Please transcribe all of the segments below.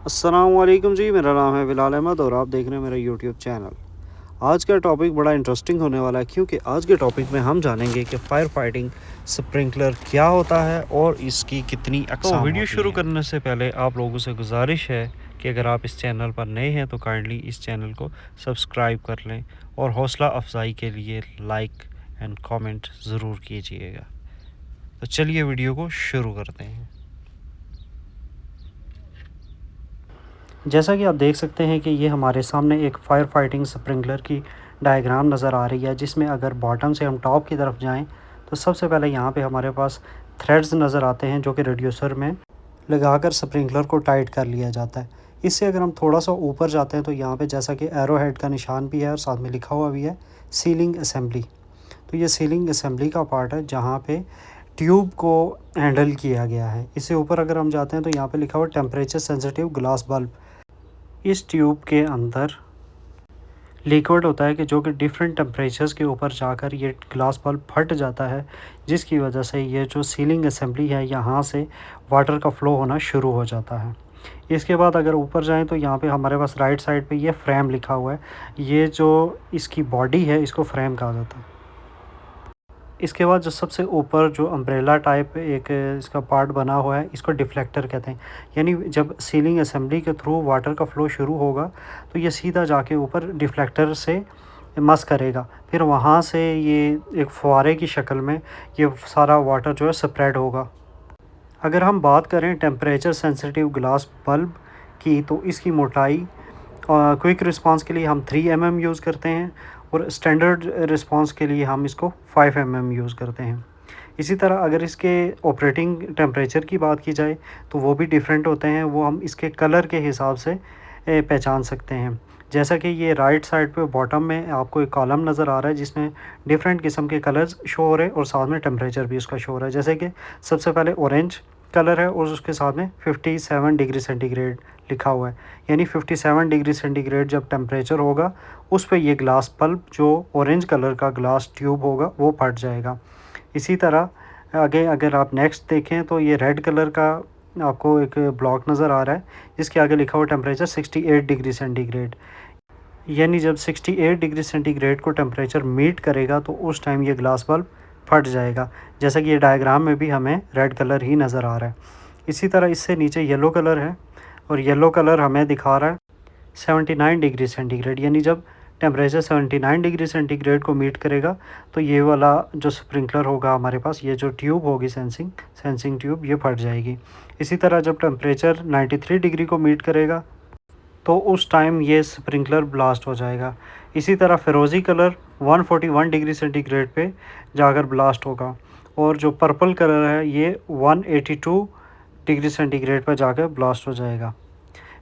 अस्सलामुअलैकुम जी, मेरा नाम है बिलाल अहमद और आप देख रहे हैं मेरा यूट्यूब चैनल। आज का टॉपिक बड़ा इंटरेस्टिंग होने वाला है क्योंकि आज के टॉपिक में हम जानेंगे कि फायर फाइटिंग स्प्रिंकलर क्या होता है और इसकी कितनी अक़साम वीडियो होती शुरू हैं। करने से पहले आप लोगों से गुजारिश है कि अगर आप इस चैनल पर नए हैं तो काइंडली इस चैनल को सब्सक्राइब कर लें और हौसला अफजाई के लिए लाइक एंड कमेंट ज़रूर कीजिएगा। तो चलिए वीडियो को शुरू करते हैं। जैसा कि आप देख सकते हैं कि ये हमारे सामने एक फायर फाइटिंग स्प्रिंकलर की डायग्राम नज़र आ रही है, जिसमें अगर बॉटम से हम टॉप की तरफ जाएं तो सबसे पहले यहाँ पे हमारे पास थ्रेड्स नज़र आते हैं जो कि रेड्यूसर में लगाकर स्प्रिंकलर को टाइट कर लिया जाता है। इससे अगर हम थोड़ा सा ऊपर जाते हैं तो यहाँ पे जैसा कि एरो हेड का निशान भी है और साथ में लिखा हुआ भी है सीलिंग असेंबली। तो ये सीलिंग असेंबली का पार्ट है जहाँ पे ट्यूब को हैंडल किया गया है। इससे ऊपर अगर हम जाते हैं तो यहाँ पे लिखा हुआ टेम्परेचर सेंसिटिव ग्लास बल्ब। इस ट्यूब के अंदर लिक्विड होता है कि जो कि डिफरेंट टेम्परेचर्स के ऊपर जाकर ये ग्लास बल्ब फट जाता है, जिसकी वजह से ये जो सीलिंग असेंबली है यहाँ से वाटर का फ़्लो होना शुरू हो जाता है। इसके बाद अगर ऊपर जाएं तो यहाँ पे हमारे पास राइट साइड पे ये फ्रेम लिखा हुआ है। ये जो इसकी बॉडी है इसको फ्रेम कहा जाता है। इसके बाद जो सबसे ऊपर जो अम्ब्रेला टाइप एक इसका पार्ट बना हुआ है इसको डिफ्लेक्टर कहते हैं। यानी जब सीलिंग असेंबली के थ्रू वाटर का फ़्लो शुरू होगा तो ये सीधा जाके ऊपर डिफ्लेक्टर से मस करेगा, फिर वहाँ से ये एक फुहारे की शक्ल में ये सारा वाटर जो है स्प्रेड होगा। अगर हम बात करें टेम्परेचर सेंसिटिव ग्लास बल्ब की तो इसकी मोटाई क्विक रिस्पांस के लिए हम 3 mm यूज़ करते हैं और स्टैंडर्ड रिस्पांस के लिए हम इसको 5 mm यूज़ करते हैं। इसी तरह अगर इसके ऑपरेटिंग टेम्परेचर की बात की जाए तो वो भी डिफरेंट होते हैं, वो हम इसके कलर के हिसाब से पहचान सकते हैं। जैसा कि ये राइट साइड पे बॉटम में आपको एक कॉलम नज़र आ रहा है जिसमें डिफरेंट किस्म के कलर्स शो हो रहे हैं और साथ में टेम्परेचर भी उसका शो हो रहा है। जैसे कि सबसे पहले ऑरेंज कलर है और उसके साथ में 57 डिग्री सेंटीग्रेड लिखा हुआ है, यानी 57 डिग्री सेंटीग्रेड जब टेम्परेचर होगा उस पे ये ग्लास बल्ब जो ऑरेंज कलर का ग्लास ट्यूब होगा वो फट जाएगा। इसी तरह आगे अगर आप नेक्स्ट देखें तो ये रेड कलर का आपको एक ब्लॉक नज़र आ रहा है जिसके आगे लिखा हुआ टेम्परेचर 68 डिग्री सेंटीग्रेड, यानी जब 68 डिग्री सेंटीग्रेड को टेम्परेचर मीट करेगा तो उस टाइम ये ग्लास बल्ब फट जाएगा। जैसा कि ये डायग्राम में भी हमें रेड कलर ही नज़र आ रहा है। इसी तरह इससे नीचे येलो कलर है और येलो कलर हमें दिखा रहा है 79 डिग्री सेंटीग्रेड, यानी जब टेम्परेचर 79 डिग्री सेंटीग्रेड को मीट करेगा तो ये वाला जो स्प्रिंकलर होगा हमारे पास, ये जो ट्यूब होगी सेंसिंग ट्यूब, ये फट जाएगी। इसी तरह जब टेम्परेचर 93 डिग्री को मीट करेगा तो उस टाइम ये स्प्रिंकलर ब्लास्ट हो जाएगा। इसी तरह फ़िरोज़ी कलर 141 डिग्री सेंटीग्रेड पे जाकर ब्लास्ट होगा और जो पर्पल कलर है ये 182 डिग्री सेंटीग्रेड पर जाकर ब्लास्ट हो जाएगा।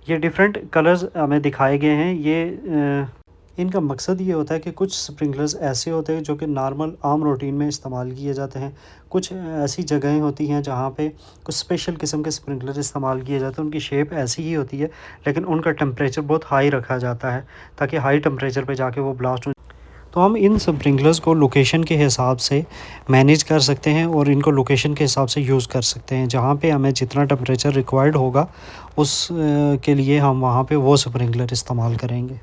ये डिफरेंट कलर्स हमें दिखाए गए हैं। ये इनका मकसद ये होता है कि कुछ स्प्रिंकलर्स ऐसे होते हैं जो कि नॉर्मल आम रूटीन में इस्तेमाल किए जाते हैं। कुछ ऐसी जगहें होती हैं जहाँ पे कुछ स्पेशल किस्म के स्प्रिंकलर इस्तेमाल किए जाते हैं, उनकी शेप ऐसी ही होती है लेकिन उनका टेम्परेचर बहुत हाई रखा जाता है ताकि हाई टेम्परेचर पे जाके वो ब्लास्ट हो। तो हम इन स्प्रिंकलर्स को लोकेशन के हिसाब से मैनेज कर सकते हैं और इनको लोकेशन के हिसाब से यूज़ कर सकते हैं। जहाँ पे हमें जितना टेम्परेचर रिक्वायर्ड होगा उस के लिए हम वहाँ पे वो स्प्रिंकलर इस्तेमाल करेंगे।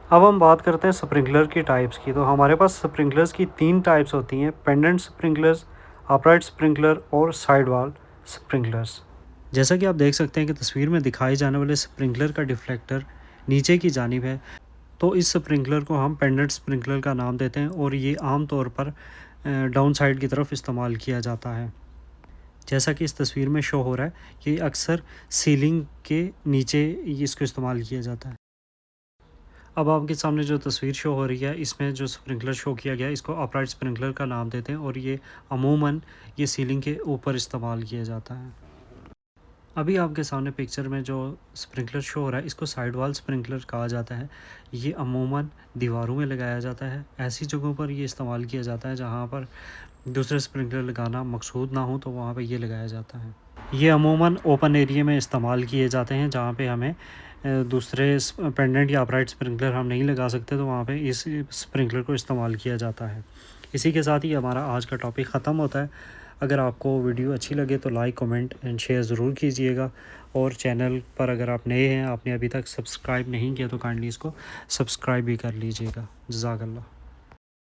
अब हम बात करते हैं स्प्रिंकलर की टाइप्स की। तो हमारे पास स्प्रिंकलर्स की 3 टाइप्स होती हैं, पेंडेंट स्प्रिंकलर्स, अपराइट स्प्रिंकलर और साइड वॉल स्प्रिंकलर्स। जैसा कि आप देख सकते हैं कि तस्वीर में दिखाए जाने वाले स्प्रिंकलर का डिफ्लेक्टर नीचे की जानिब है, तो इस स्प्रिंकलर को हम पेंडेंट स्प्रिंकलर का नाम देते हैं और ये आम तौर पर डाउन साइड की तरफ इस्तेमाल किया जाता है। जैसा कि इस तस्वीर में शो हो रहा है, ये अक्सर सीलिंग के नीचे इसको इस्तेमाल किया जाता है। अब आपके सामने जो तस्वीर शो हो रही है इसमें जो स्प्रिंकलर शो किया गया है इसको अपराइट स्प्रिंकलर का नाम देते हैं और ये अमूमन ये सीलिंग के ऊपर इस्तेमाल किया जाता है। अभी आपके सामने पिक्चर में जो स्प्रिंकलर शो हो रहा है इसको साइड वॉल स्प्रिंकलर कहा जाता है। ये अमूमन दीवारों में लगाया जाता है, ऐसी जगहों पर ये इस्तेमाल किया जाता है जहाँ पर दूसरे स्प्रिंकलर लगाना मकसूद ना हो तो वहाँ पर ये लगाया जाता है। ये अमूमन ओपन एरिया में इस्तेमाल किए जाते हैं जहाँ पे हमें दूसरे पेंडेंट या अपराइट स्प्रिंकलर हम नहीं लगा सकते तो वहाँ पे इस स्प्रिंकलर को इस्तेमाल किया जाता है। इसी के साथ ही हमारा आज का टॉपिक ख़त्म होता है। अगर आपको वीडियो अच्छी लगे तो लाइक, कमेंट एंड शेयर ज़रूर कीजिएगा, और चैनल पर अगर आप नए हैं, आपने अभी तक सब्सक्राइब नहीं किया तो काइंडली इसको सब्सक्राइब भी कर लीजिएगा। जज़ाकल्लाह।